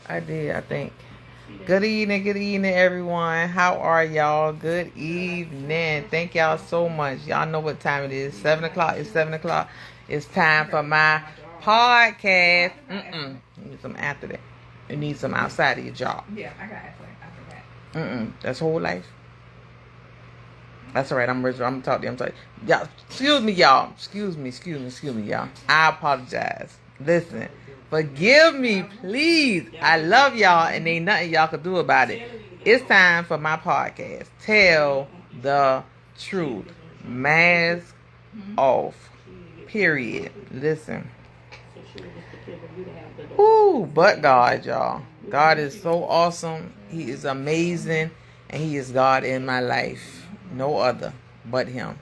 I did, I think. Good evening, everyone. How are y'all? Good evening. Thank y'all so much. Y'all know what time it is. 7 o'clock. It's 7 o'clock. It's time for my podcast. You need some after that. You need some outside of your job. Yeah, I got after that. That's whole life. That's all right. I'm gonna talk to you. I'm sorry. Y'all, excuse me, y'all. Excuse me, y'all. I apologize. Listen, forgive me, please. I love y'all, and ain't nothing y'all can do about it. It's time for my podcast. Tell the truth. Mask off. Period. Listen. Ooh, but God, y'all. God is so awesome. He is amazing, and He is God in my life. No other but Him.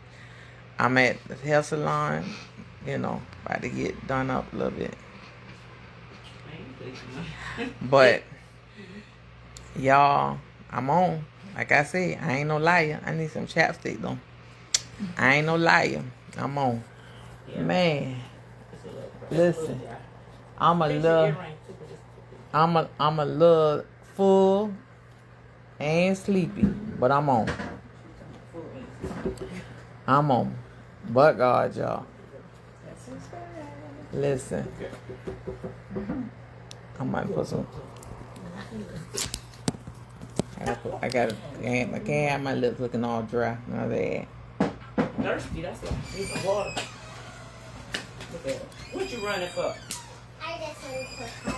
I'm at the hair salon, about to get done up a little bit. But, y'all, I'm on. Like I said, I ain't no liar. I need some chapstick, though. I ain't no liar. I'm on. Man, listen. I'm a little full and sleepy, but I'm on. But God, y'all. Listen. I might put some. I can't have my lips looking all dry. My bad. Thirsty, that's why. Need some water. What you running for? I just want to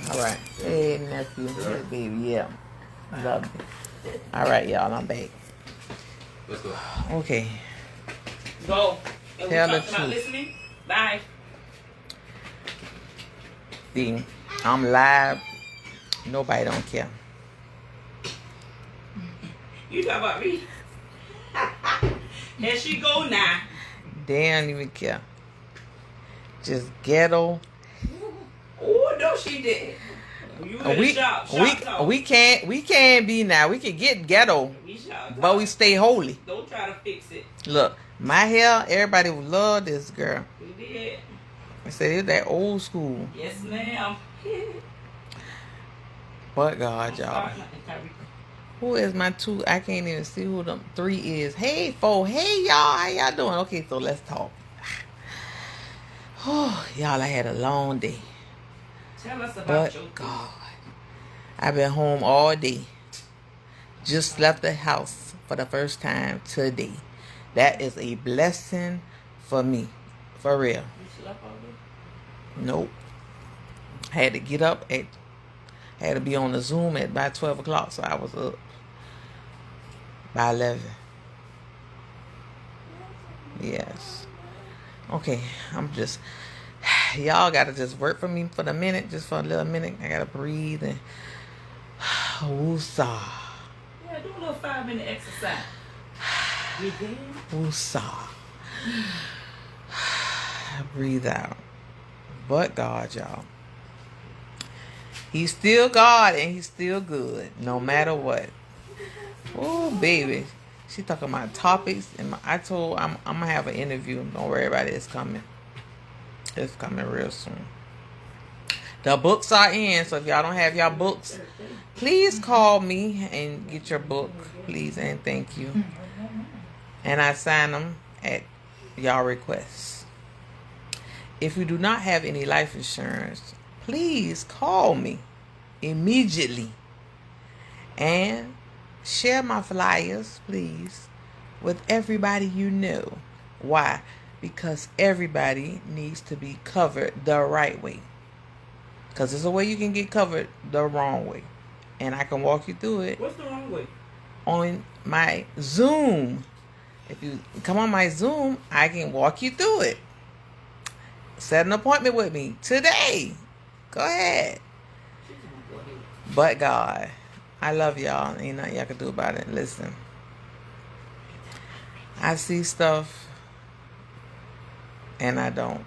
put All right. Hey, nephew. Hey, baby. Yeah. Love you. All right, y'all. I'm back. Let's go. Okay. Go. And Tell we the talking about truth. listening? Bye. See, I'm live. Nobody don't care. You talking about me? There she go now. They don't even care. Just ghetto. Oh, no, she didn't. You in the shop talk. We can't be now. We can get ghetto, We shop talk. but we stay holy. Don't try to fix it. Look, my hair. Everybody would love this girl. We did. I said it's that old school. Yes, ma'am. But God, y'all. Who is my two? I can't even see who them three is. Hey, four. Hey, y'all. How y'all doing? Okay, so let's talk. Oh, y'all, I had a long day. Tell us about But your God, I've been home all day. Just left the house for the first time today. That is a blessing for me. For real. You slept all day? Nope. Had to get up had to be on the Zoom at by 12 o'clock, so I was up by 11. Yes. Okay, y'all gotta just work for me for the minute, just for a little minute. I gotta breathe and woosah. Yeah, do a little 5-minute exercise. You did? Woosah. Breathe out. But God, y'all. He's still God and He's still good, no matter what. Oh, baby. She talking about topics, and I told I'm gonna have an interview. Don't worry about it. It's coming. It's coming real soon. The books are in, so if y'all don't have y'all books, please call me and get your book, please, and thank you. And I sign them at y'all request. If you do not have any life insurance, please call me immediately and share my flyers, please, with everybody you know. Why? Because everybody needs to be covered the right way. Because there's a way you can get covered the wrong way. And I can walk you through it. What's the wrong way? On my Zoom. If you come on my Zoom, I can walk you through it. Set an appointment with me today. Go ahead. But God, I love y'all. Ain't nothing y'all can do about it. Listen. I see stuff and I don't.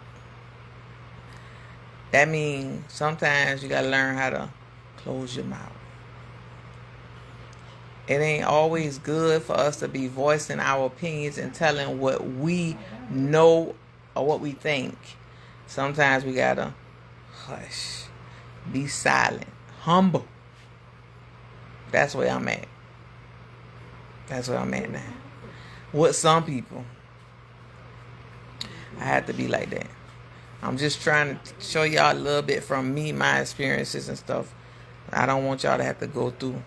That means sometimes you gotta learn how to close your mouth. It ain't always good for us to be voicing our opinions and telling what we know or what we think. Sometimes we gotta hush. Be silent. Humble. That's where I'm at. That's where I'm at now. With some people, I have to be like that. I'm just trying to show y'all a little bit from me, my experiences and stuff. I don't want y'all to have to go through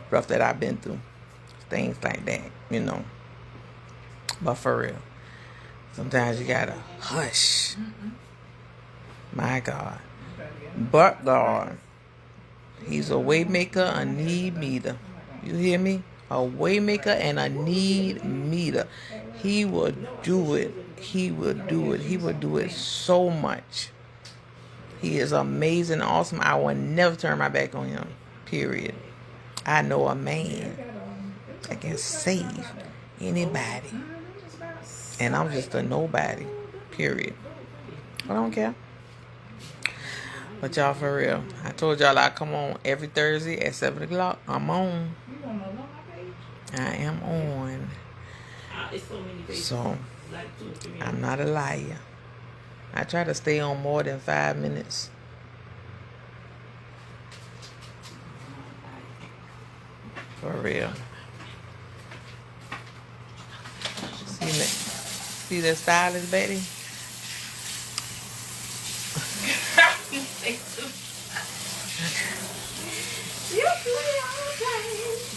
stuff that I've been through. Things like that, you know. But for real, sometimes you gotta hush. My God. But God, He's a way maker, a need meter. You hear me? A way maker and a need meter. He will do it. He will do it. He will do it so much. He is amazing, awesome. I will never turn my back on Him. Period. I know a man that can save anybody. And I'm just a nobody. Period. I don't care. But y'all, for real, I told y'all I'd come on every Thursday at 7 o'clock. I'm on. I am on. So, I'm not a liar. I try to stay on more than 5 minutes. For real. See that stylist, Betty?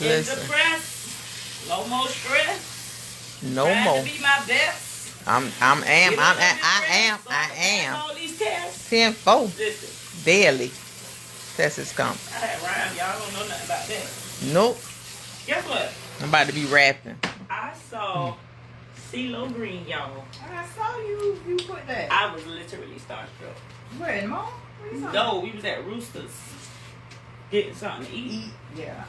Listen. Depressed, no more stress. No trying more. To be my best. I am. All these tests. 10-4. Daily. Tests is coming. I had rhyme. Y'all don't know nothing about that. Nope. Guess what? I'm about to be rapping. I saw CeeLo Green, y'all. I saw you put that. I was literally starstruck. Where, in the mall? No, we was at Roosters getting something to eat. Yeah.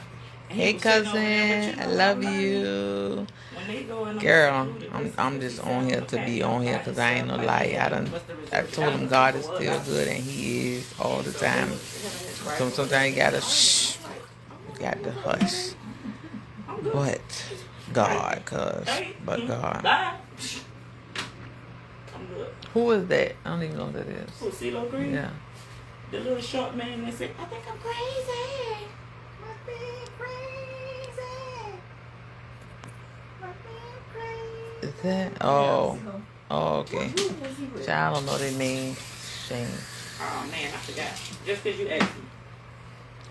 And he Hey was sitting over cousin, there, but I you know, love I'm you. When they go in Girl, I'm just on here to be on here because I ain't no lie. I told him God is still good and He is all the time. So sometimes you gotta shh. You got to hush. But God, but God. Bye. I'm good. Who is that? I don't even know who that is. Who, CeeLo Green? Yeah. The little short man that said, I think I'm crazy. Must be crazy. Must be crazy. Is that? Oh. Oh, okay. Child, I don't know their name. Shame. Oh, man, I forgot. Just because you asked me.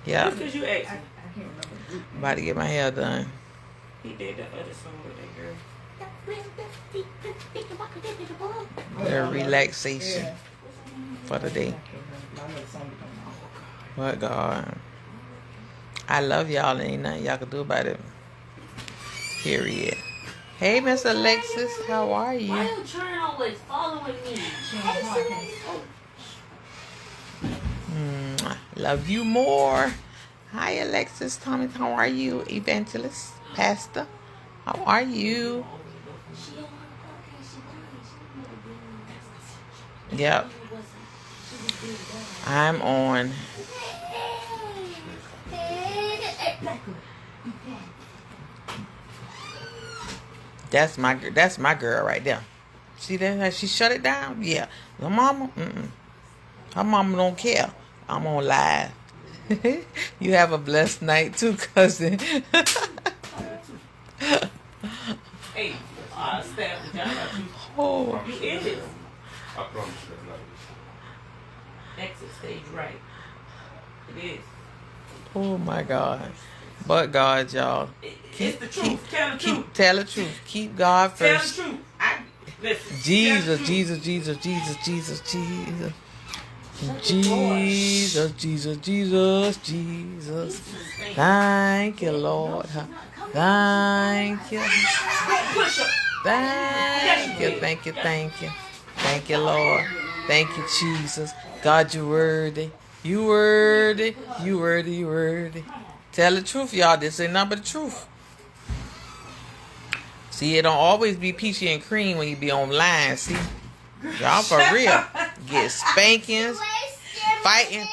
Yeah. Just because you asked me. I can't remember. About to get my hair done. He did the other song with that girl. Their relaxation Yeah. for the day. I can't remember. I know the song become But God, I love y'all and ain't nothing y'all can do about it. Period. Hey, Miss Alexis, how are you? Why you trying always following me? Love you more. Hi, Alexis. Tommy, how are you? Evangelist, Pastor, how are you? Yep. I'm on. That's my girl right there. See that? How she shut it down? Yeah. Her mama? Her mama don't care. I'm on live. You have a blessed night too, cousin. Hey, I stabbed the John out you. Oh. You is. I promise you that's like this. Exit stage right. It is. Oh my God. But God, y'all. It's the truth. Tell the truth. Tell the truth. Keep God Tell the first. truth. Listen. Jesus, Jesus, Jesus, Jesus, Jesus, Jesus. Jesus, Jesus, Jesus, Jesus. Thank you, Lord. Thank you. Thank you, thank you, thank you. Thank you, Lord. Thank you, Jesus. God, you worthy. You worthy. You worthy, you worthy. Tell the truth, y'all. This ain't nothing but the truth. See, it don't always be peachy and cream when you be online, see? Y'all for real. Get spankings, fighting.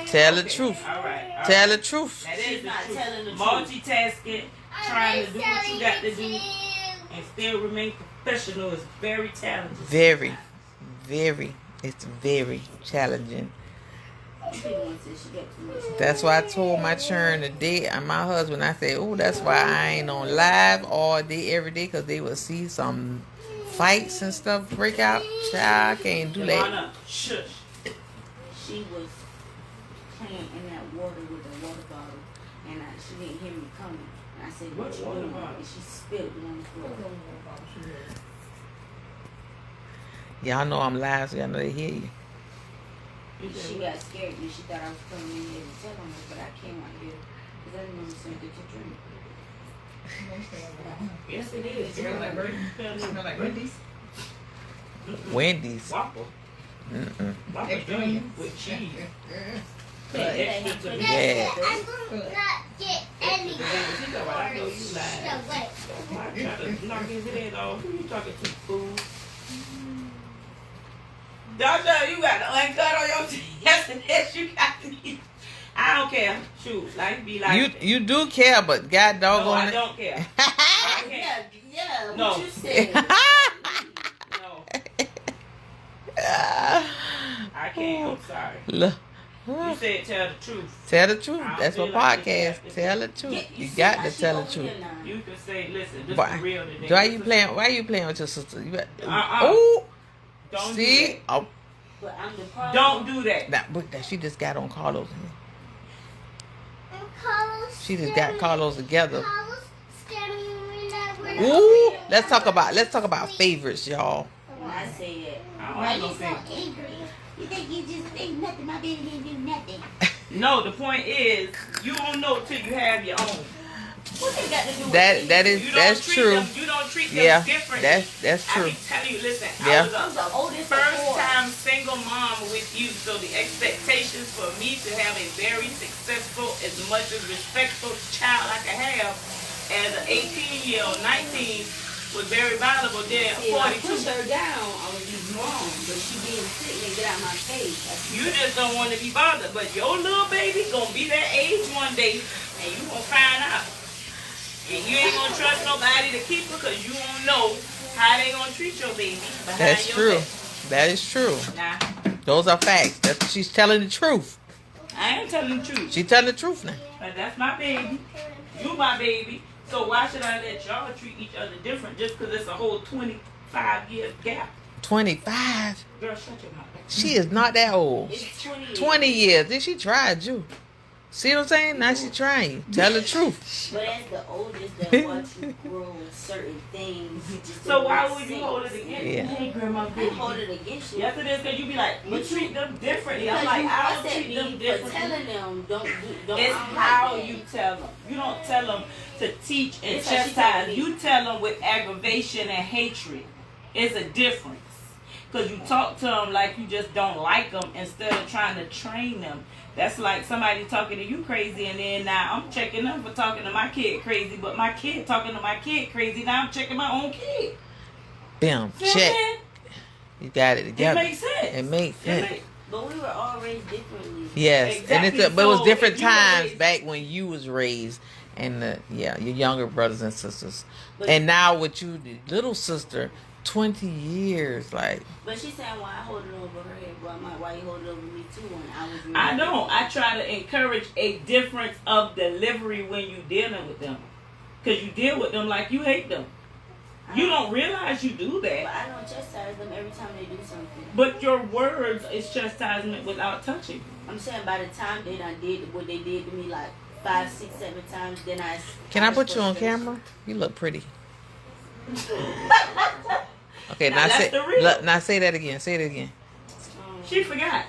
Tell the truth. All right. Tell the truth. That is the not truth. telling the truth. Multitasking, trying to do what you got to do, and still remain professional is very talented. Very. it's very challenging. She the one said she got too much. That's why I told my churn today and my husband, I said, oh, that's why I ain't on live all day, every day, because they will see some fights and stuff break out. Child, I can't do that. Devonna, shush. She was playing in that water with the water bottle, and she didn't hear me coming. And I said, what you What water doing? bottle? And she spilled it on the floor. Y'all know I'm live, so y'all know they hear you. She got scared and she thought I was coming in here to tell on her, but I came out here because I didn't want to send it to drink. Yes, it is. Smell like Wendy's. Smell like Wendy's. Wendy's. Waffle. Mm-mm. Waffle Junior with cheese. But Extra to me. Yeah. I'm gonna not get any She know what I know you lying. away. I try to knock his head off. Who you talking to, fool? Doctor, you got the uncut on your chest and this you got to eat. I don't care. Shoot, life be like You do care, but God No, doggone I it. don't care. I can't. Yeah, what No. you said. No, I can't. I'm sorry. Look. You said tell the truth. Tell the truth. I don't That's feel what like podcast. it's- Tell the truth. Yeah, You see got how to she tell the over truth. here now. You can say, listen, this Why? is real today. Why you playing? Why you playing with your sister? You Uh-uh. Ooh. Don't See? do Oh, But I'm the that. problem. Don't do that. that she just got on Carlos. And Carlos She just got Carlos together. Carlos standing in that window. Ooh. Let's talk about favorites, y'all. When I said, I don't why have you no so favorite. angry? You think you just think nothing? My baby didn't do nothing. No, the point is, you don't know till you have your own. What they got to do with That me? is You don't that's treat true. Them, you don't treat them Yeah, different. that's I true. can tell you, listen, Yeah. I was I'm the oldest of first four. time single mom with you, so the expectations for me to have a very successful, as much as respectful child I can have as an 18-year-old, 19 was very valuable. Then See, if I 42. push her down, I would be wrong. But she being sick and get out my face. You just don't want to be bothered, but your little baby gonna be that age one day, and you gonna find out. And you ain't gonna trust nobody to keep her, cause you don't know how they gonna treat your baby behind That's your true. back. That is true. Nah, Those are facts. She's telling the truth. I ain't telling the truth. She's telling the truth now. But that's my baby. You my baby. So why should I let y'all treat each other different just because it's a whole 25-year gap? 25. Girl, shut your mouth. She is not that old. It's 20. 20 years. Then she tried you. See what I'm saying? Now she trying you. Tell the truth. But as the oldest, that watch you grow certain things. Just So don't why make would you sense. hold it against Yeah. me? Hey, grandma, I baby. hold it against you. Yes, it is, because you be like, you But treat them differently. I'm Because like, you I fuss don't at treat them me for differently. telling them don't. It's I don't how like that. you tell them. You don't tell them to teach and It's how she chastise. told me. You tell them with aggravation and hatred. It's a difference. Because you talk to them like you just don't like them instead of trying to train them. That's like somebody talking to you crazy, and then now I'm checking them for talking to my kid crazy, but my kid talking to my kid crazy. Now I'm checking my own kid. Bam. See what I'm Check. saying? You got it It together. makes sense. It makes sense. But we were all raised differently. Yes, and Exactly. but it was So, different if you were times raised- back when you was raised, and your younger brothers and sisters, But- and now with you, the little sister, 20 years, like But she's saying why I hold it over her head. Well, why you hold it over me too when I was. I don't. I try to encourage a difference of delivery when you dealing with them, because you deal with them like you hate them. You don't realize you do But that, I don't chastise them every time they do something. but your words is chastisement without touching. I'm saying by the time they done did what they did to me like 5, 6, 7 times, then I. can I put you on camera? You look pretty. Okay, Now that's the real. now say that again. Say it again. She forgot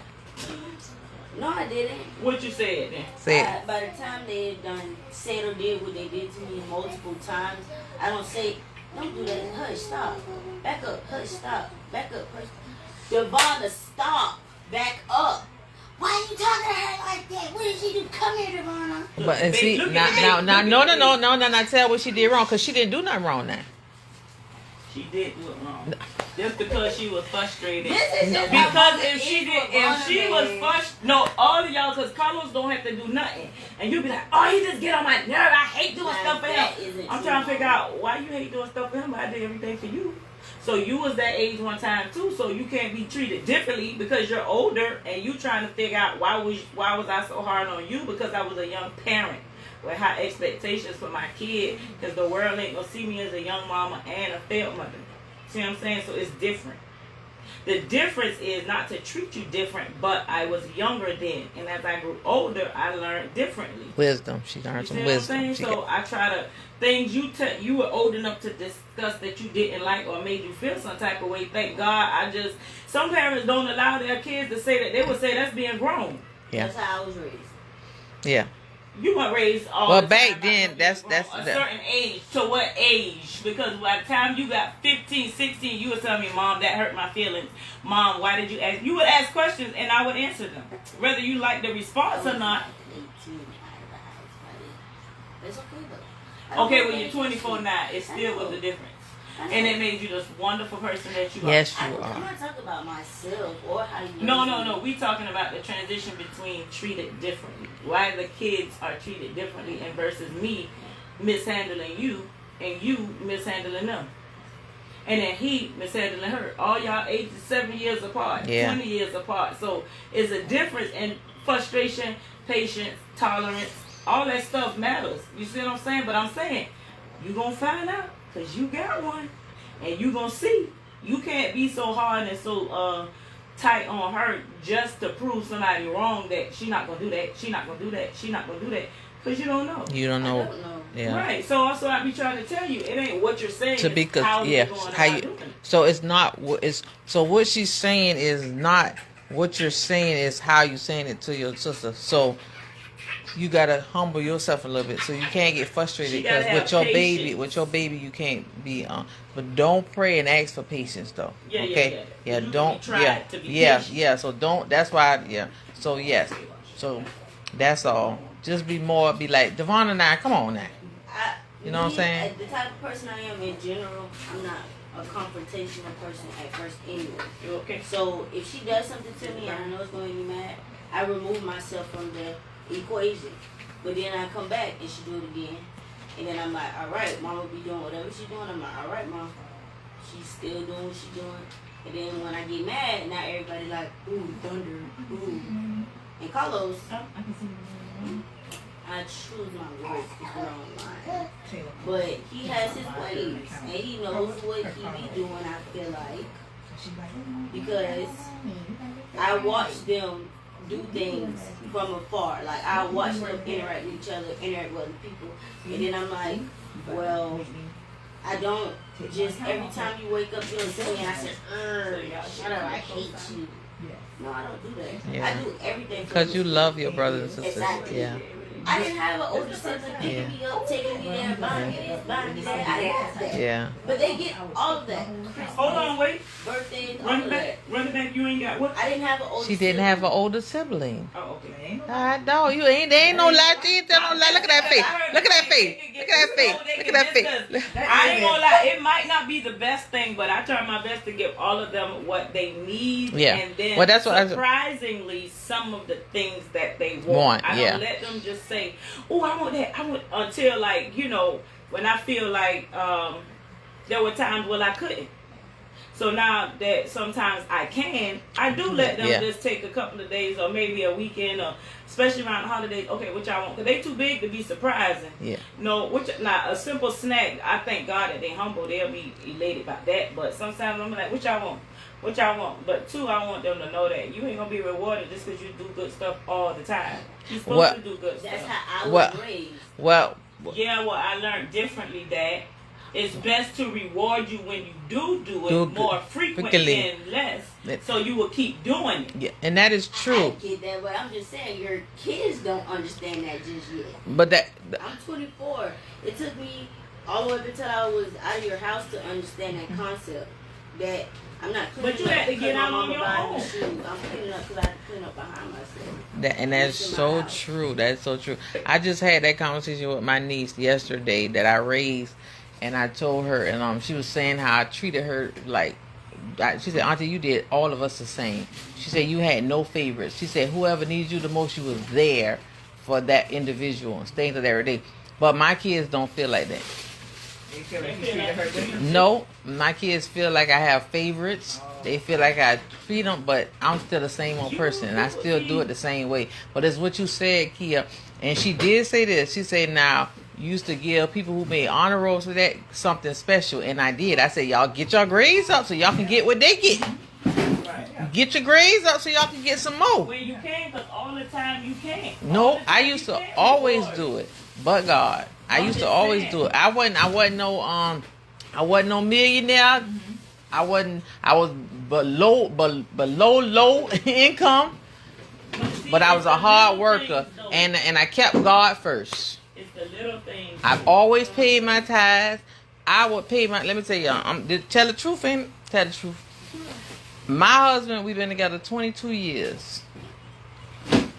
No, I didn't. what you said then. Say it. By the time they had done said or did what they did to me multiple times, I don't say, don't do that. Hush, stop. Back up. Hush, stop. Back up. Hush. Devonta, stop. Back up. Why are you talking to her like that? What did she do? Come here, Devonta. But and see Look now, at the now, baby. now, Look no, at no, the no, no, no, no. Tell what she did wrong, cause she didn't do nothing wrong now. She did do it wrong. Just because she was frustrated. This is just Because how if she evil did, if she was Devonta is. frustrated, no, all of y'all, because Carlos don't have to do nothing, and you be like, oh, he just get on my nerve. I hate doing Now, stuff for that him. isn't I'm true. trying to figure out why you hate doing stuff for him, but I did everything for you. So you was that age one time too, so you can't be treated differently because you're older and you trying to figure out why was I so hard on you, because I was a young parent with high expectations for my kid, because the world ain't gonna see me as a young mama and a failed mother. See what I'm saying? So it's different. The difference is not to treat you different, but I was younger then, and as I grew older, I learned differently. Wisdom. She learned some wisdom. So I try to things you were old enough to discuss that you didn't like or made you feel some type of way. Thank God, some parents don't allow their kids to say that. They would say that's being grown. Yeah. That's how I was raised. Yeah. You weren't raised all Well, the back time then, that's a certain age. To what age? Because by the time you got 15, 16, you would tell me, Mom, that hurt my feelings. Mom, why did you ask? You would ask questions and I would answer them, whether you like the response or not. 18 out of the house, but it's okay though. Okay, when you're 24 now, it still was a difference. And it made you this wonderful person that you are. Yes, you I'm are. not talking about myself or how you. No. We talking about the transition between treated differently. Why the kids are treated differently and versus me mishandling you and you mishandling them. And then he mishandling her. All y'all ages 7 years apart, 20 years apart. So it's a difference in frustration, patience, tolerance. All that stuff matters. You see what I'm saying? But I'm saying, you gonna find out. Because you got one. And you going to see. You can't be so hard and so tight on her just to prove somebody wrong that she not going to do that. She not going to do that. She not going to do that. Because you don't know. You don't know. I don't know. Yeah. Right. So also I be trying to tell you, it ain't what you're saying. To be, it's how you're going how about you. doing it. So it's not. So what she's saying is not what you're saying. Is how you saying it to your sister. So you gotta humble yourself a little bit, so you can't get frustrated, because with your baby, you can't be But don't pray and ask for patience, though. Okay? Yeah. Don't. Yeah. So don't. That's why. Yeah. So yes. So that's all. Just be like Devon and I. Come on now. You know what I'm saying? The type of person I am in general, I'm not a confrontational person at first anyway. Okay. So if she does something to me and I know it's going to be mad, I remove myself from the equation. But then I come back and she do it again. And then I'm like, all right, Mama be doing whatever she's doing. I'm like, all right, Mom. She's still doing what she's doing. And then when I get mad, now everybody like, ooh, thunder, ooh. And Carlos, I choose my words before online. But he has his ways. And he knows what he be doing, I feel like. Because I watch them do things from afar. Like, I watch them interact with each other, interact with other people. And then I'm like, well, I don't just, every time you wake up, you don't see me and I say, shut up, I hate you. No, I don't do that. Yeah. I do everything Because you love your brothers and sisters. Exactly. Yeah. I didn't have an older sibling picking me up, taking me there, buying me this, buying me that. I didn't have that. Yeah. But they get all of that. Christmas, Hold on, wait. birthdays, all Run of it that. back. Run it back. You ain't got what? I didn't have an older She didn't sibling. have an older sibling. Oh, okay. I know you ain't. There ain't no lie. She ain't tell no lie. Look at that face. Look at that face. Look at that face. Look at that face. I ain't gonna lie, it might not be the best thing, but I try my best to give all of them what they need. Yeah. And then Well, that's what surprisingly, some of the things that they want. I don't let them just say, oh, I want that. I want, until, like, you know, when I feel like there were times when I couldn't. So now that sometimes I can, I do let them just take a couple of days or maybe a weekend, or especially around the holidays. Okay, what y'all want? Because they too big to be surprising. Yeah. No, now a simple snack, I thank God that they humble. They'll be elated by that. But sometimes I'm like, what y'all want? What y'all want? But two, I want them to know that you ain't going to be rewarded just because you do good stuff all the time. You're supposed to do good stuff. That's how I was raised. Well, I learned differently that it's best to reward you when you do it more frequently than less, so you will keep doing it. Yeah, and that is true. I get that, but I'm just saying your kids don't understand that just yet. But I'm 24. It took me all the way up until I was out of your house to understand that concept. That I'm not cleaning But you had to get out on your own. Shoes. I'm cleaning up because I have to clean up behind myself. That's so true. That's so true. I just had that conversation with my niece yesterday that I raised. And I told her, and she was saying how I treated her like, she said, Auntie, you did all of us the same. She said, you had no favorites. She said, whoever needed you the most, you was there for that individual and staying there every day. But my kids don't feel like that. They feel like you treated her different. No, my kids feel like I have favorites. They feel like I treat them, but I'm still the same old person, and I still do it the same way. But it's what you said, Kia, and she did say this. She said, "Now you used to give people who made honor rolls for that something special," and I did. I said, "Y'all get your grades up so y'all can get what they get. Right. Get your grades up so y'all can get some more." When you can, because all the time you can't. No, I used to always do it, but God, I used to always do it. I wasn't no millionaire. I was below low income, but I was a hard worker, and I kept God first. It's the little things. I've always paid my tithes. I would pay my. Let me tell you, tell the truth, ain't tell the truth. My husband, we've been together 22 years.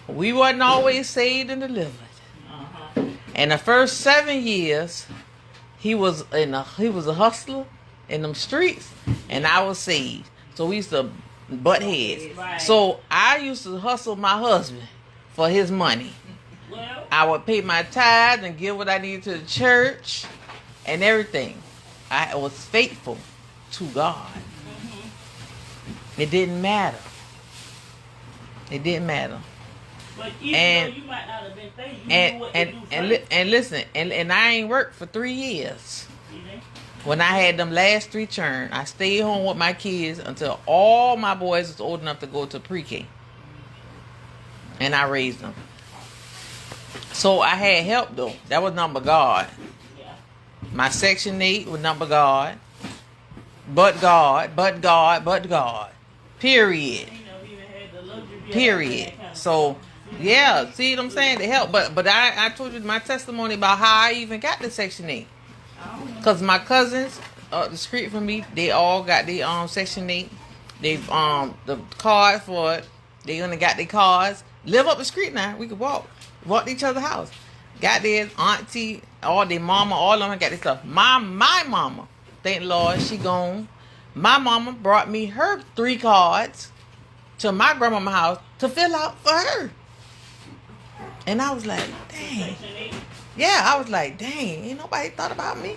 We wasn't always saved and delivered. And the first 7 years, he was a hustler in them streets, and I was saved. So we used to butt heads. Right. So I used to hustle my husband for his money. Well, I would pay my tithes and give what I needed to the church and everything. I was faithful to God. It didn't matter. It didn't matter. but even And- though you might not have been there, you knew what to do first. And listen, and I ain't worked for 3 years. You know? When I had them last 3 churn, I stayed home with my kids until all my boys was old enough to go to pre-K. And I raised them. So I had help though. That was number God. Yeah. My Section 8 was number God. But God, but God, but God. Period. You know, we even had the luxury of Period. that kind of So, stuff. yeah, see what I'm saying? They help. But I told you my testimony about how I even got to Section 8. I don't know. Because my cousins up the street from me, they all got their Section 8. They the card for it. They only got their cards. Live up the street now. We could walk to each other's house. Got their auntie, all their mama, all of them got their stuff. My mama, thank Lord, she gone. My mama brought me her 3 cards to my grandmama's house to fill out for her. And I was like, dang. Section 8. Yeah, I was like, dang, ain't nobody thought about me.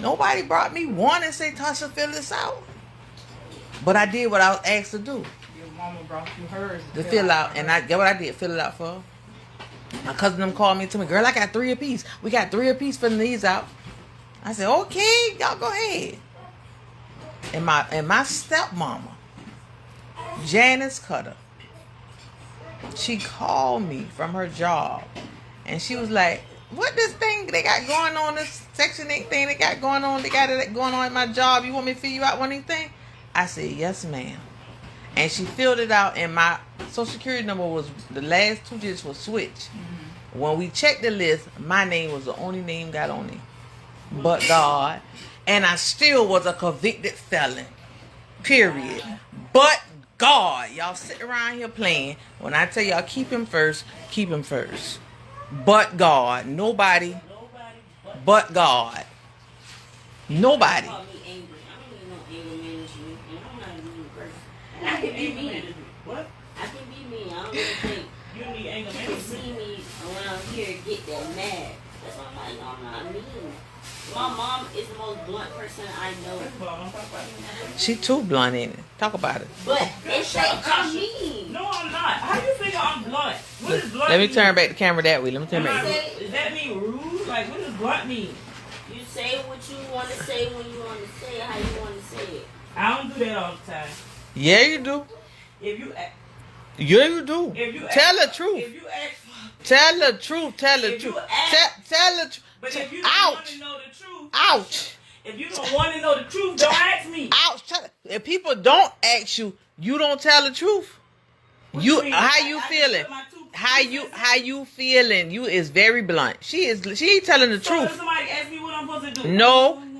Nobody brought me one and say, Tasha, fill this out. But I did what I was asked to do. Your mama brought you hers. To fill out. And I get what I did, fill it out for her. My cousin them called me to me, girl, I got 3 apiece. We got 3 apiece filling these out. I said, okay, y'all go ahead. And my stepmama, Janice Cutter, she called me from her job. And she was like, what this thing they got going on, this Section 8 thing they got going on, it going on at my job. You want me to fill you out one of these things? I said, yes, ma'am. And she filled it out, and my social security number was, the last 2 digits was switched. When we checked the list, my name was the only name got on it. But God. And I still was a convicted felon. Period. But God. Y'all sit around here playing. When I tell y'all keep him first, keep him first. But God. Nobody but God. Nobody. Call me angry. I don't need no anger management, and I'm not a mean person. And I can be mean. What? I can be mean. I don't even think You need anger you can management. see me when I'm here get that mad. That's why I'm like, no, I'm not mean. My mom is the most blunt person I know. Well, don't talk about it. She too blunt, ain't it? Talk about it. But it's like I'm mean. No, I'm not. How do you think I'm blunt? What does blunt Let me mean? turn back the camera that way. Let me turn Am I- back. Does that mean rude? Like, what does blunt mean? You say what you want to say when you want to say it, how you want to say it. I don't do that all the time. Yeah, you do. If you, a- Yeah, you do. if you Tell ask, the truth. If you ask, Tell the truth. Tell the If truth. you ask- Tell the truth. but if you don't want Ouch. to know the truth, Ouch. if you don't want to know the truth, don't ask me. Ouch. If people don't ask you, you don't tell the truth. What You mean? how I you just feeling? put my two How you feeling? You is very blunt. She ain't telling the So if truth. somebody asks me what I'm supposed to do,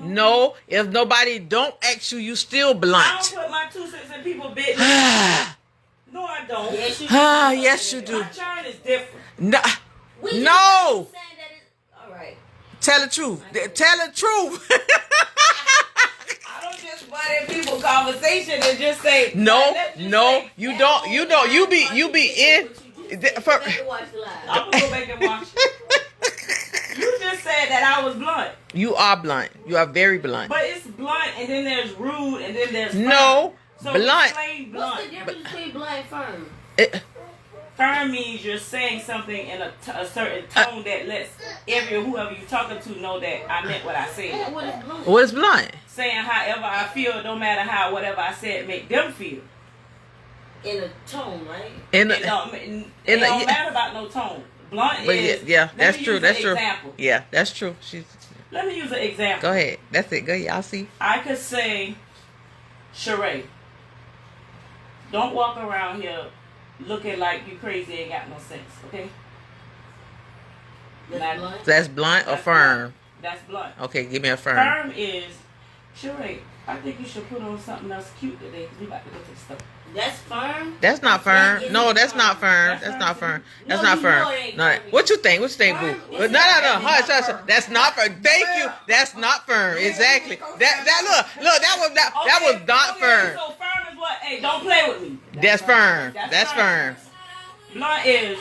No. If nobody don't ask you, you still I blunt. don't put my 2 cents in people's business. No, I don't. Yes, you Ah, do. yes, you do. My churn is different. No. We just No. saying that it's all right. Tell the truth. Tell the truth. I don't just butt in people's conversation and just say No, let's just no, say, you don't. You don't. You be in. Go back and watch the live. I'm gonna go back and watch it. You just said that I was blunt. You are blunt. You are very blunt. But it's blunt, and then there's rude, and then there's firm. No, So blunt. explain blunt. What's the difference between blunt and firm? Firm means you're saying something in a certain tone that lets whoever you're talking to know that I meant what I said. What is blunt? What is blunt? Saying however I feel, no matter how whatever I said make them feel. In a tone, right? It don't matter about no tone. Blunt But is. yeah, let that's me true. use That's an true. Example. Yeah, that's true. She's. Let me use an example. Go ahead. That's it. Go. Y'all see. I could say, Sheree, don't walk around here looking like you crazy ain't got no sense, okay? That's blunt. That's blunt or That's firm? blunt. That's blunt. Okay, give me a firm. Firm is, Sheree, I think you should put on something else cute today because we about to go to the store. That's firm. That's not firm. That No, isn't that's not firm. That's That's firm. not firm. No, That's not you firm. know it ain't No. firm. What you think? What you think, boo? Firm No, is no, not- no. Hush, that's not hush. firm. That's not firm. Thank you. That's not firm. Exactly. That look. That was not firm. So firm is what? Hey, don't play with me. That's firm. That's That's firm. Blunt is,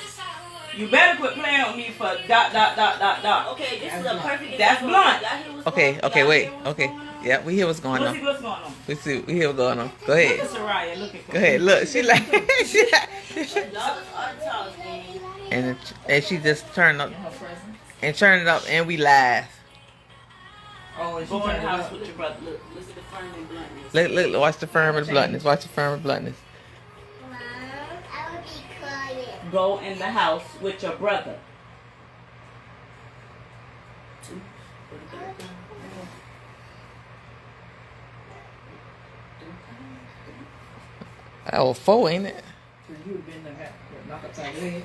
you better quit playing with me for ... Okay, this is a perfect example. That's blunt. Y'all hear what's Okay. going- Okay. y'all Wait. hear what's Okay. going on? Yeah, we hear what's going What's on. going on? We see. We hear what's going on. Go Look ahead. at Soraya looking for Go ahead. Look. She like. Y'all are talking. and she just turned up In her presence. and turned it up and we laugh. Oh, and she Go in the turned it house up. with your brother. Look at the firm and bluntness. Look. Watch the firm and bluntness. Watch the firm and bluntness. Mom, I will be quiet. Go in the house with your brother. Oh, 4, ain't it? So you would been there, knock upside the head.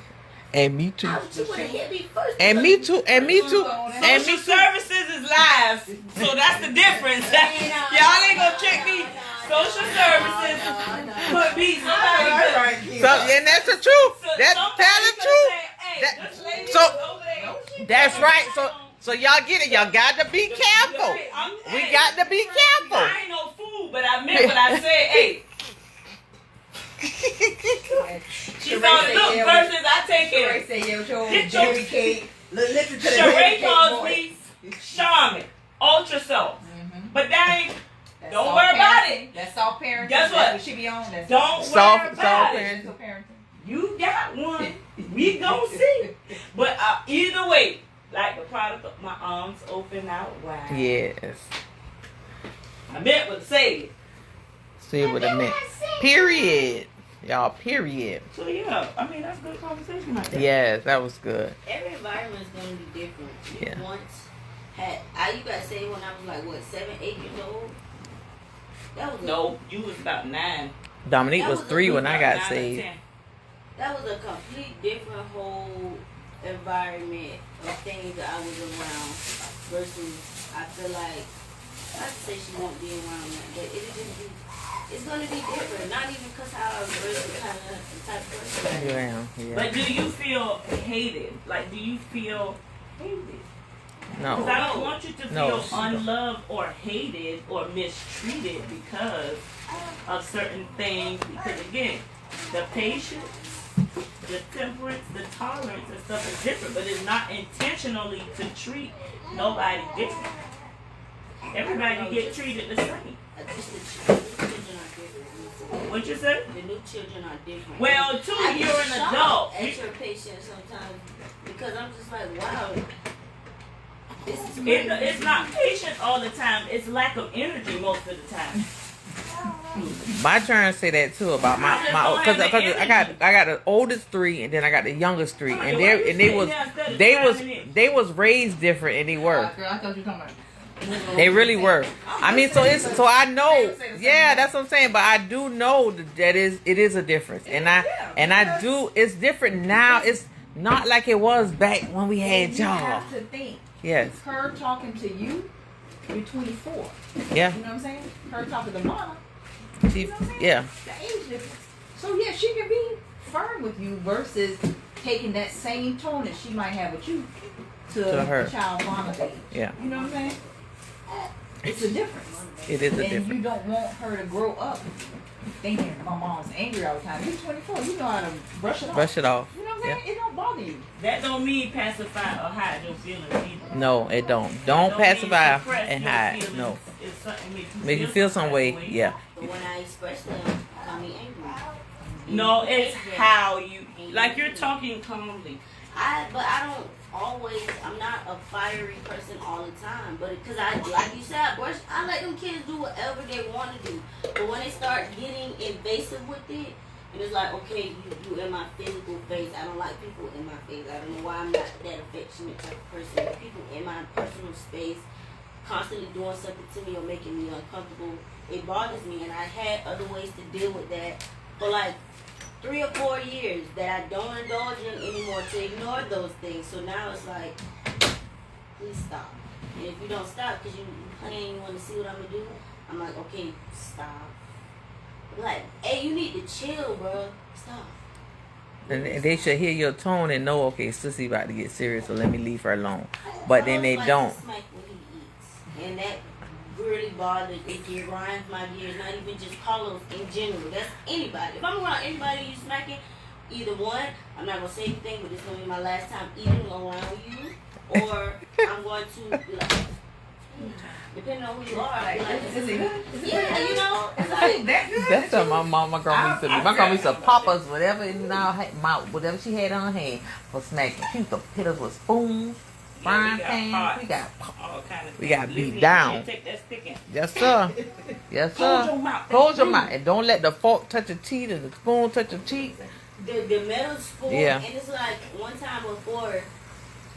And me too. How would you would have hit me first? And me too. And me too. And Social me too. services is live, so that's the difference. Y'all ain't gonna trick me. Social services could be somebody. So, and that's the truth. That's tell the truth. That- so- That's right. So y'all get it. Y'all got to be careful. We got to be careful. I ain't no fool, but I meant what I said. Hey, she's on the look versus I take Sheree it. say, yo, show Get your- Jerry Cake. Listen to the Sheree Jerry Cake calls voice. me Charmin, ultra soft, Mhm. but that ain't. That's Don't soft worry about parenting. it. That's soft parenting. Guess That's what? what she be on. That's Don't Soft- worry about soft it. parenting. Gentle parenting. You got one. We gon' see. But either way, like the product of my arms open out wide. Yes. I meant what to say. See what I meant. Period. Y'all, period. So yeah, I mean that's good conversation right there. Yes, that was good. Every environment is going to be different. You Yeah. once had, you got to say when I was like, what, 7, 8 years old? That was No, you was about 9. Dominique That was was a 3 good when I About got 9 or saved. 10. That was a complete different whole environment of things that I was around versus I feel like, not to say she won't be around that, but it'll just be, it's going to be different. Not even because how I was raised, the kind of the type of person I am. Yeah. But do you feel hated? Like, do you feel hated? Because I No. don't want you to No. feel unloved or hated or mistreated because of certain things. Because again, the patience, the temperance, the tolerance and stuff is different, but it's not intentionally to treat nobody different. Everybody get treated the same. Just the children are different. What you say? The new children are different. Well, too, I get you're an shocked adult. at your patience sometimes because I'm just like, wow, this is It's not patience all the time. It's lack of energy most of the time. My turn say that too about my because I got the oldest 3 and then I got the youngest 3 and they was raised different and they were. Girl, I thought you were talking about. They really were. I mean, so I know. Yeah, that's what I'm saying. But I do know that it is a difference, and I do. It's different now. It's not like it was back when we had You y'all. have to think. Yes. Her talking to you, you're 24. Yeah. You know what I'm saying? Her talking to mama, She, yeah. the age difference. So yeah, she can be firm with you versus taking that same tone that she might have with you to her. the child mama's age. Yeah. You know what I'm saying? It's a difference. It is a And difference. you don't want her to grow up thinking my mom's angry all the time. You're 24. You know how to brush it off. Brush it off. You know what I'm saying? It don't bother you. That don't mean pacify or hide your feelings either. No, it don't. That Don't mean pacify suppress and your hide. feelings. No. It's something Make you feel some way. Yeah. But when I express them, call me angry. No, it's how you like. You're talking calmly. But I don't always. I'm not a fiery person all the time. But because I, like you said, I let them kids do whatever they want to do. But when they start getting invasive with it, and it's like, okay, you in my physical face. I don't like people in my face. I don't know why I'm not that affectionate type of person. People in my personal space, constantly doing something to me or making me uncomfortable. It bothers me, and I had other ways to deal with that. But like 3 or 4 years that I don't indulge in anymore to ignore those things. So now it's like, please stop. And if you don't stop because you honey, you want to see what I'm going to do, I'm like, okay, stop. Like, hey, you need to chill, bro. Stop. And they should hear your tone and know, okay, Sissy about to get serious, so let me leave her alone. But then they Carlos don't. likes to smack when he eats. And that really bothered it grinds my gears. Not even just Carlos in general. That's anybody. If I'm around anybody you smacking, either one, I'm not gonna say anything, but it's gonna be my last time eating around you, or I'm going to be like, depending on who you are, I'll be like, Is it good? yeah, you know, it's I like, think that good. That's what my grandma used to do. My grandma used to pop us whatever in our whatever she had on her hand for smacking. She used to hit us with spoons, frying pans. We got beat down. Take that stick in. Yes, sir. Yes, sir. Hold your mouth. Hold your mouth. And don't let the fork touch your teeth and the spoon touch your teeth. the metal spoon, Yeah. and it's like one time before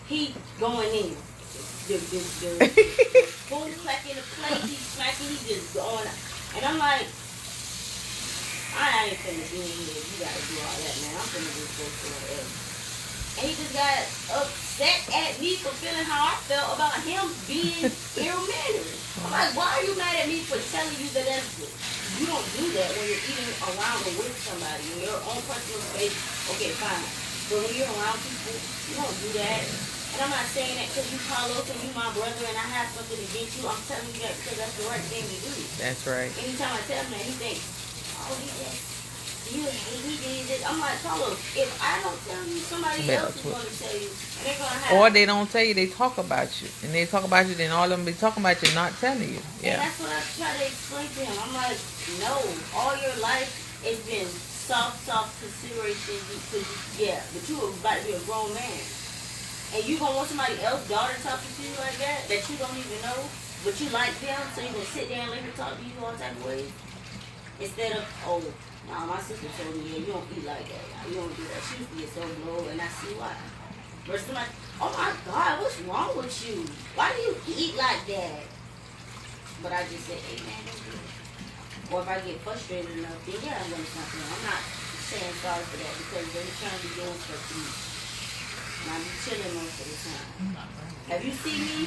he going in. The spoon clacking the plate, he's smacking, he just going. And I'm like, I ain't finna do it here. You gotta do all that, man. I'm finna just go for it. And he just got upset at me for feeling how I felt about him being ill-mannered. I'm like, why are you mad at me for telling you that that's good? You don't do that when you're eating around or with somebody. In your own personal space, okay, fine. But when you're around people, you don't do that. And I'm not saying that because you Carlos and you my brother and I have something against you. I'm telling you that because that's the right thing to do. That's right. Anytime I tell him that, he thinks, oh, he did this. I'm like, Carlos, if I don't tell you, somebody else is going to tell you. And they're going to have... Or they don't tell you, they talk about you. And they talk about you, then all of them be talking about you, not telling you. Yeah. And that's what I try to explain to him. I'm like, no, all your life it's been soft consideration. Yeah, but you were about to be a grown man. And you gonna want somebody else's daughter talking to you like that you don't even know, but you like them, so you gonna sit there and let them talk to you all type of ways? Instead of, oh, nah, my sister told me, yeah, you don't eat like that. Nah, you don't do that. She used to get so low, and I see why. Versus somebody, oh my God, what's wrong with you? Why do you eat like that? But I just say, hey man, don't do it. Or if I get frustrated enough, then yeah, I'm gonna stop them. I'm not saying sorry for that because they're trying to be doing stuff to me. And I be chilling most of the time. Have you seen me,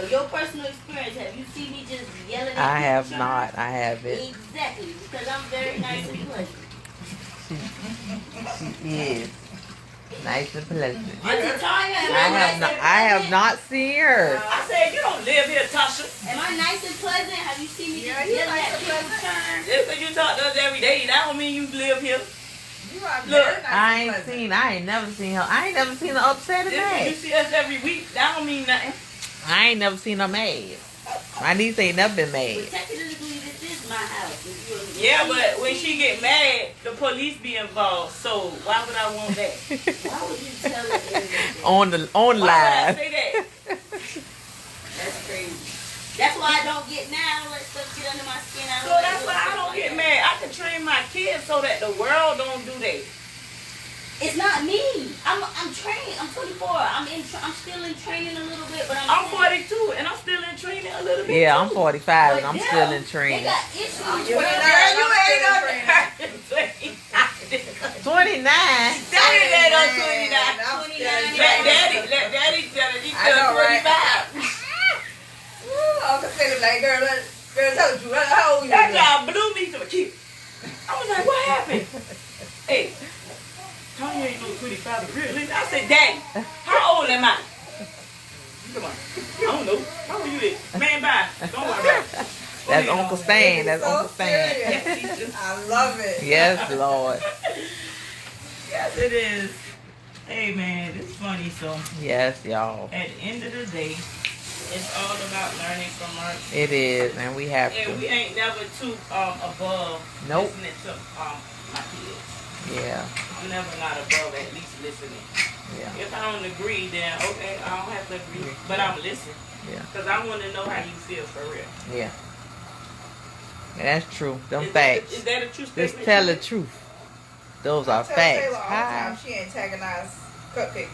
your personal experience, have you seen me just yelling at I people have trying- not. I haven't. Exactly, because I'm very nice and pleasant. She is. Nice and pleasant. Auntie Tanya, I have not seen her. I said, you don't live here, Tasha. Am I nice and pleasant? Have you seen me Yeah, just you yelling nice at and people pleasant. turn? Just because you talk to us every day, that don't mean you live here. You are Look, very nice I and ain't pleasant. I ain't never seen her. I ain't never seen her upset or Just because you mad. see us every week, that don't mean nothing. I ain't never seen her mad. My niece ain't never been But mad. technically, this is my house. Yeah, but when she get mad, the police be involved. So why would I want that? Why would you tell her everything? on Why would I live. say that? That's crazy. That's why I don't get mad. I let stuff get under my skin. I So don't that's why I don't get mad. I can train my kids so that the world don't do that. It's not me. I'm trained. I'm 24. I'm still in training a little bit, but I'm 42 and I'm still in training a little bit. Yeah, I'm too. 45 and But I'm them, still in They training. got issues. You Well, ain't Girl, you I'm ain't still on training. 29. Daddy ain't on 29. Man, I'm 29. still Let daddy tell her you I know, right? 25. Woo, Uncle Philip like, girl, told you, how old you That is? guy blew me to a kid. I was like, what happened? Hey, Tony ain't no 25 really. I said, Daddy, how old am I? Come on. I don't know. How old you is? Man, bye. Don't worry about it. That's Uncle Stan. That's So Uncle Stan. serious. I love it. Yes, Lord. Yes, it is. Hey man, it's funny. So Yes, y'all. at the end of the day, it's all about learning from our It is, and we have and we to. ain't never too above Nope. listening to my kids. Yeah, I'm never not above at least listening. yeah, If I don't agree, then okay, I don't have to agree, but I'm listening yeah, because I want to know how you feel for real. yeah. And that's true. Them Is facts. that a true Just statement? tell the truth. Those I are tell facts. Taylor all the time Hi. she antagonized Cupcake.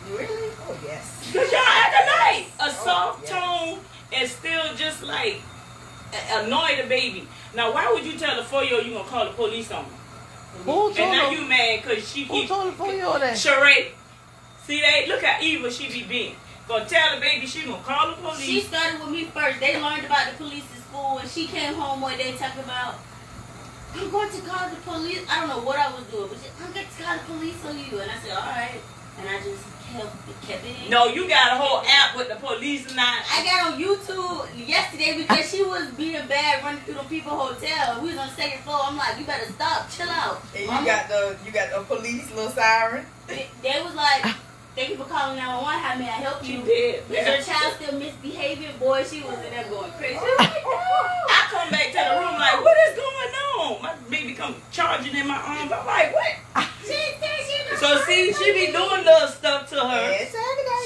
Really? Oh yes. Because y'all act like a Oh, soft yes. tone and still just like annoy the baby. Now, why would you tell a 4-year-old you gonna call the police on her? Who And now told you them? mad because she Who keep told the 4-year-old that? Sheree. See that? Look how evil she be being. Gonna tell the baby she gonna call the police. She started with me first. They learned about the police in school, and she came home one day talking about, I'm going to call the police. I don't know what I was doing, but she, I'm going to call the police on you. And I said, all right. And I just kept it in. No, you got a whole app with the police and I got on YouTube yesterday because she was being bad running through the people hotel. We was on the second floor. I'm like, you better stop, chill out. And Mama, you got the police little siren. they was like, thank you for calling 911. How may I help She you? did. Is your child still misbehaving? Boy, she was in there going crazy. She was like, no. I come back to the room like, what is going on? My baby come charging in my arms. I'm like, what? She So see, she be doing little stuff to her. Yes,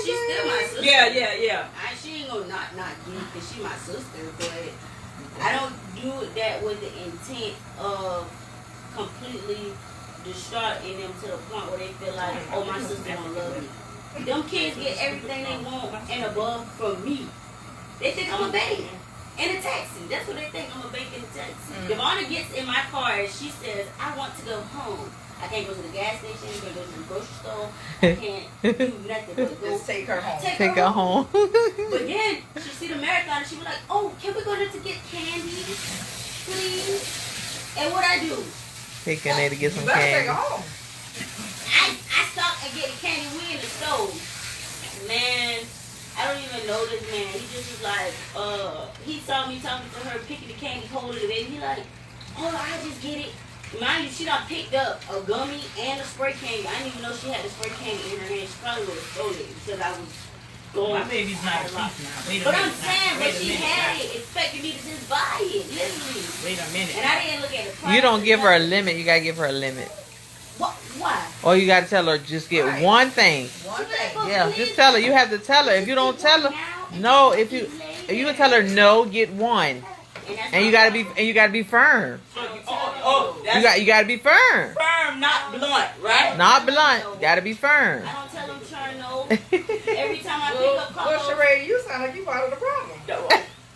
She's still my sister. Yeah. She ain't gonna not get it because she my sister, but I don't do that with the intent of completely distraughting them to the point where they feel like, oh, my sister don't love me. Them kids get everything they want and above from me. They think I'm a bank in a taxi. That's what they think, I'm a bank in a taxi. Devonna gets in my car and she says, I want to go home. I can't go to the gas station, I can't go to the grocery store, I can't do nothing but go. Just take her home. Take her home. But then she see the marathon and she was like, oh, can we go there to get candy, please? And what I do? Taking there to get You some better take candy. her home. I stopped and get the candy. We in the stove. Man, I don't even know this man. He just was like, he saw me talking to her, picking the candy, holding it, and he like, oh, I just get it. Mind you, she done picked up a gummy and a spray candy. I didn't even know she had the spray candy in her hand. She probably would have stole it because I was going. My baby's not a thief now. Wait a But minute. I'm saying that Wait a she minute had now. it, expecting me to just buy it, literally. Wait a minute. And I didn't look at the price. You don't give her a limit. You gotta give her a limit. What? Why? Or you gotta tell her just get Right. one thing. One She thing. like, Yeah, please, just tell her. You have to tell her. If you don't tell her, no. If you can tell her no, get one. And you gotta be firm. You gotta be firm. Firm, not blunt, right? Not blunt. Gotta be firm. I don't tell them turn no. Every time I pick up Well, Coco. Sheree, you sound like you part of the problem.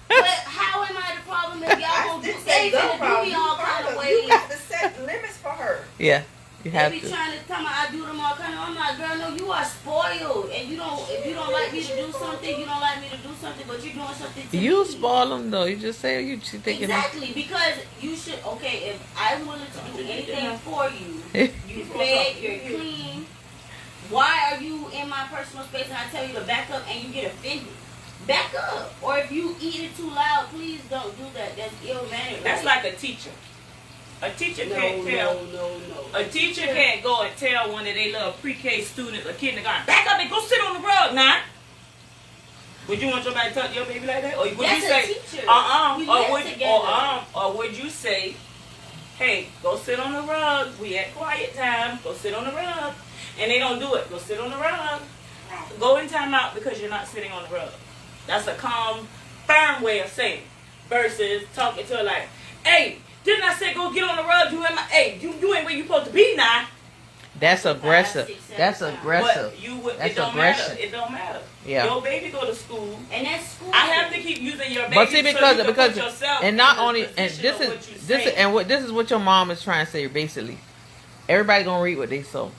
But how am I the problem if y'all gonna do This they ain't the finna do problem. me You all part kind of of- ways? You got to set limits for her. Yeah, you They have be to. trying to tell me I do them all kind of. I'm like, girl, no, you are spoiled, and you don't. If you don't like me to do something, you don't like me to do something, but you're doing something to You me. spoil them though. You just say she thinking. Exactly, because you should. Okay, if I'm willing to do anything for you, you fed, you're clean. Why are you in my personal space and I tell you to back up and you get offended? Back up. Or if you eat it too loud, please don't do that. That's ill-mannered. That's like a teacher. A teacher can't tell. no. A teacher can't go and tell one of their little pre-K students or kindergarten, back up and go sit on the rug now. Would you want somebody to talk to your baby like that? Or would That's you a say, teacher. We or live would, together. or would you say, hey, go sit on the rug. We at quiet time. Go sit on the rug. And they don't do it. Go sit on the rug. Go in time out because you're not sitting on the rug. That's a calm, firm way of saying. Versus talking to her like, hey, didn't I say go get on the rug? You ain't where you supposed to be now. That's aggressive. That's aggressive. But you would, That's it don't aggression. matter. It don't matter. Yeah. Your baby go to school. And that's school. I have to keep using your baby. But see, so you because can put yourself and not in the only and position this of is what you this say. is and what this is what your mom is trying to say basically. Everybody gonna read what they sow.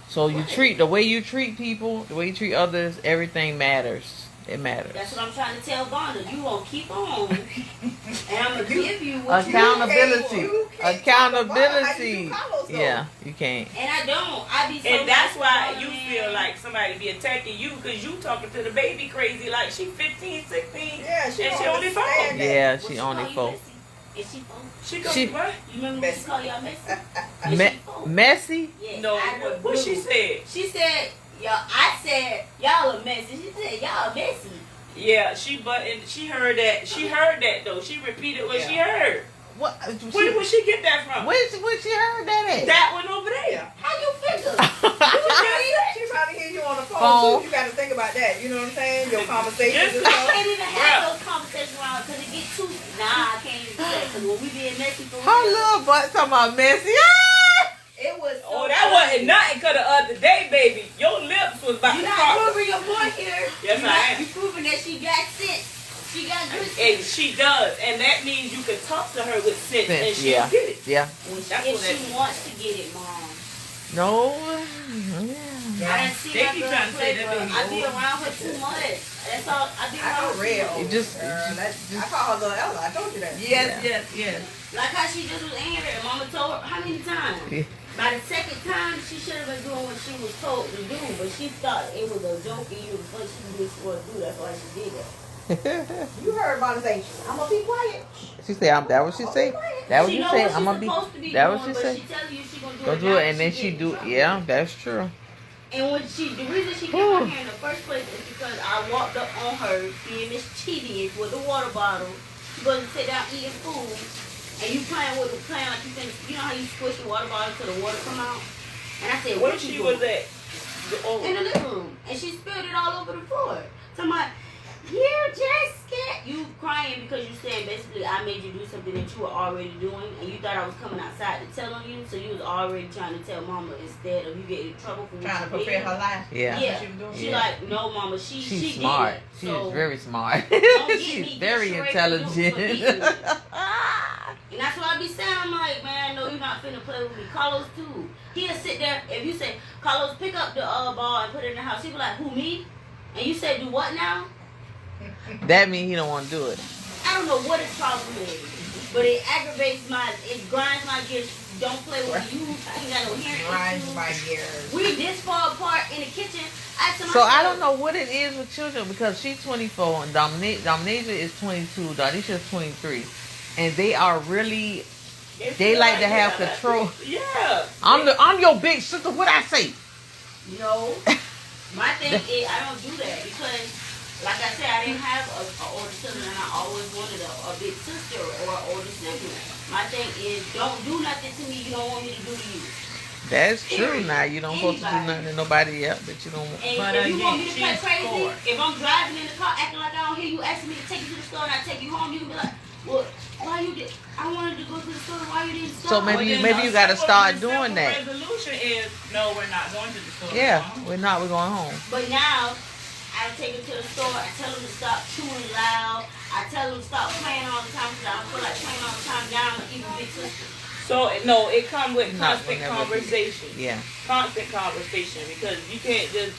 So you treat the way you treat people, the way you treat others, everything matters. It matters. That's what I'm trying to tell Vonda. You gonna keep on, and I'm gonna give you what Accountability. You can't talk about how Accountability. you do Carlos, though. Yeah, you can't. And I don't. I be so And that's nice to why Vonda, you man. feel like somebody be attacking you because you talking to the baby crazy like she 15, 16. Yeah, she and she don't only 4. understand that. Yeah, Well, she she only call you 4. messy. Is she 4? She goes, She- what? You remember when she Messy. call y'all messy? Is she 4? Messy? Yes. mess. No, out of the what she blue. said? She said, I said, y'all are messy. She said, y'all messy. Yeah, she heard that. She heard that though. She repeated what she heard. What? Where would she get that from? Where she heard that at? That one over there. Yeah. How you figure? She's trying to hear you on the phone, too. You got to think about that. You know what I'm saying? Your conversations and I stuff. can't even have those conversations around because it gets too. Nah, I can't even do that because when we being messy for Her real. little butt talking about messy. Ah! It was so Oh, that wasn't nothing because the other day, baby. Your lips was about You're to not pop. proving your point here. Yes, I am. You proving that she got sense. She got good And sense. she does, and that means you can talk to her with sense, and she Yeah. get it. Yeah. That's If what she that. wants to get it, Mom. No. Yeah. I done see They my keep girl trying to say play, that bro. baby I be old. around her too much. That's all. I be I around know her real. too much. It just I call her little Ella. I told you that. Yes. Like how she just was angry. And Mama told her how many times? Yeah. By the second time, she should have been doing what she was told to do, but she thought it was a joke and you was what she was supposed to do. That's why she did that. You heard Mama say, I'm going to be quiet. She said, that what she say. That what She you know say. what I'm gonna be. supposed to be That doing, what she but say. she telling you she gonna do Go it. do now, it, and then get she in do. trouble. Yeah, that's true. And when the reason she came out here in the first place is because I walked up on her being mischievous with the water bottle. She goes to sit down eating food, and you playing like you think, you know how you squish the water bottle till the water come out. And I said, Where what she you was doing? at? In the living room, and she spilled it all over the floor. So I'm like, here, Jessica, you crying because you saying basically I made you do something that you were already doing, and you thought I was coming outside to tell on you, so you was already trying to tell Mama instead of you getting in trouble for what Trying to you prepare did. her life. Yeah. Yeah, She was doing. she Yeah. like, no, Mama, she She's did smart. it. She's So very smart. don't get She's me very disrespectful for eating intelligent. it. And that's what I be saying. I'm like, man, no, you're not finna play with me. Carlos too. He'll sit there. If you say, Carlos, pick up the ball and put it in the house, he'll be like, who, me? And you say, do what now? That means he don't want to do it. I don't know what his problem is, but it aggravates it grinds my gears. Don't play with me. You ain't got no hearing Grinds issues. my gears. We this far apart in the kitchen. I asked So I myself, don't know what it is with children because she's 24 and Dominasia is 22, Donisha's 23, and they are really. They like to have control. Yeah. I'm your big sister. What I say? no. My thing is, I don't do that because, like I said, I didn't have an older sibling, and I always wanted a big sister or an older sibling. My thing is, don't do nothing to me you don't want me to do to you. That's true. Now you don't supposed to do nothing to nobody else, but you don't. And But if you want me to again, play she's crazy, scored. if I'm driving in the car acting like I don't hear you asking me to take you to the store and I take you home, you can be like, well, why you did? I wanted to go to the store. Why you didn't stop? So maybe Well, then you the gotta simple- start the doing simple that. Resolution is no, we're not going to the store. Yeah, we're going home. But now, I take him to the store. I tell him to stop chewing loud. I tell him to stop playing all the time because I don't feel like playing all the time. Now I'm an even big sister. So no, it comes with Not constant whenever it be. conversation. Yeah. Constant conversation because you can't just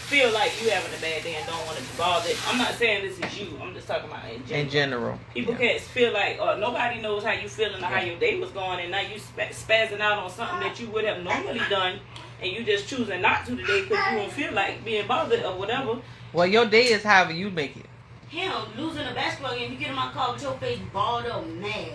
feel like you having a bad day and don't want to be bothered. I'm not saying this is you. I'm just talking about in general. In general. People Yeah. can't feel like nobody knows how you feeling or how your day was going, and now you spazzing out on something that you would have normally done, and you just choosing not to today because you don't feel like being bothered or whatever. Well, your day is however you make it. Him losing a basketball game, you get in my car with your face balled up, mad.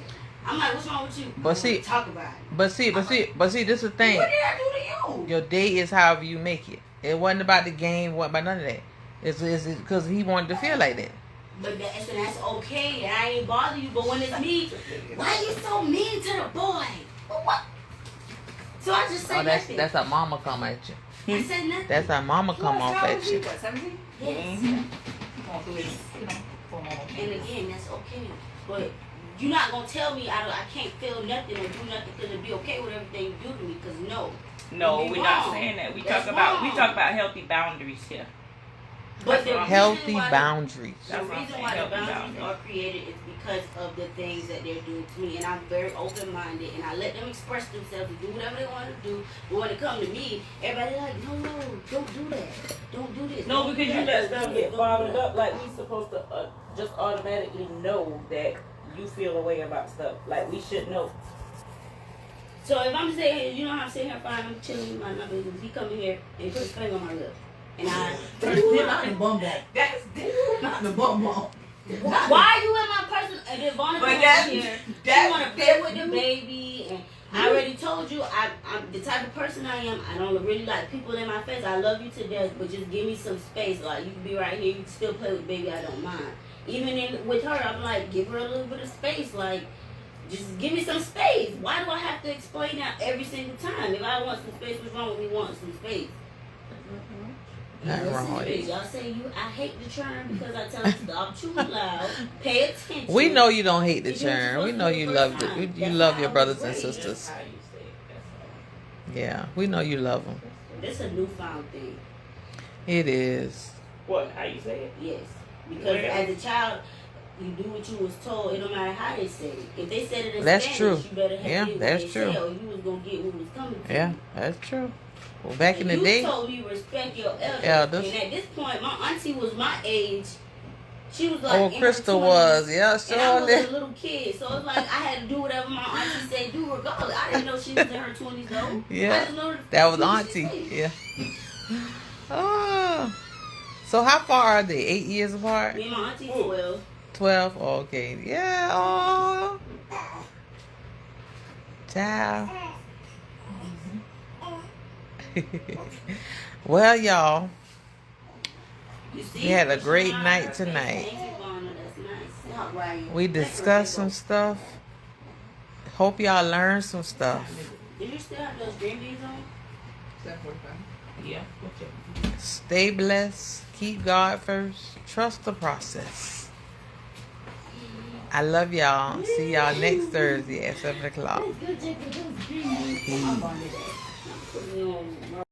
I'm like, what's wrong with you? But see- talk about it. But see, this is the thing. What did I do to you? Your day is however you make it. It wasn't about the game, wasn't about none of that. It's because he wanted to feel like that. But that's okay, and I ain't bother you. But when it's me, why you so mean to the boy? What? So I just say Oh, nothing. that's how mama come at you. I said nothing. That's how mama come off How old at is he? you. What, 17? Yes. Going through his, hormonal And changes. again, that's okay. But you're not gonna tell me I can't feel nothing or do nothing because it'll be okay with everything you do to me. Because no. No, You'd be we're not wrong. saying that. We That's talk about wrong. healthy boundaries here. But the Healthy reason why boundaries. The That's what I'm reason saying, why the healthy boundaries boundaries. are created is because of the things that they're doing to me, and I'm very open-minded, and I let them express themselves and do whatever they want to do. But when it comes to me, everybody like, no, don't do that, don't do this. No, don't because do you that, let don't stuff do get that, bottled don't do up. Like we supposed to just automatically know that you feel a way about stuff. Like we should know. that. So if I'm saying, you know how I'm sitting here fine, I'm chilling with my business. He come in here and he put his finger on my lip, and I. Not the bum bum. That's not the bum bum. Why are you in my personal? And then Vonna But comes that's- in here. She that's- want to play with the baby, and I already told you I'm the type of person I am. I don't really like people in my face. I love you to death, but just give me some space. Like, you can be right here, you can still play with baby, I don't mind. Even with her, I'm like, give her a little bit of space. Like, just give me some space. Why do I have to explain that every single time? If I want some space, what's wrong with me wanting some space? Nothing wrong with it. Y'all say I hate the churn because I tell them to stop too loud. Pay attention. We know you don't hate the You do what you're churn. We supposed know to do you the love first time. you That's love how your I brothers was and raised. sisters. How you say it, that's all. Yeah, we know you love them. This a newfound thing. It is. What? How you say it? Yes. Because Yeah. as a child, you do what you was told. It don't matter how they said it. If they said it in That's Spanish, true. you better have Yeah, did what that's they true. said, or you was gonna get what was coming to Yeah, you. that's true. Well, back in the You day, told me respect your elders. Elders. And at this point, my auntie was my age. She was like, oh, in her Crystal 20s, was, yeah, and I was surely. a little kid, so it's like I had to do whatever my auntie said do regardless. I didn't know she was in her 20s though. I Yeah, just know that was she auntie. said. Yeah. Oh. So how far are they? 8 years apart? Me and my auntie 12. 12? Oh, okay. Yeah. Oh. Ciao. Well, y'all, You see, we had a She great nodded night her face. tonight. Thank you, Barna. That's nice. How are you? We discussed some stuff. Hope y'all learned some stuff. Did you still have those green beans on? 7:45. Yeah. Okay. Stay blessed. Keep God first. Trust the process. I love y'all. See y'all next Thursday at 7 o'clock. Let's go check for those green beans. I'm on to that. I'm putting it on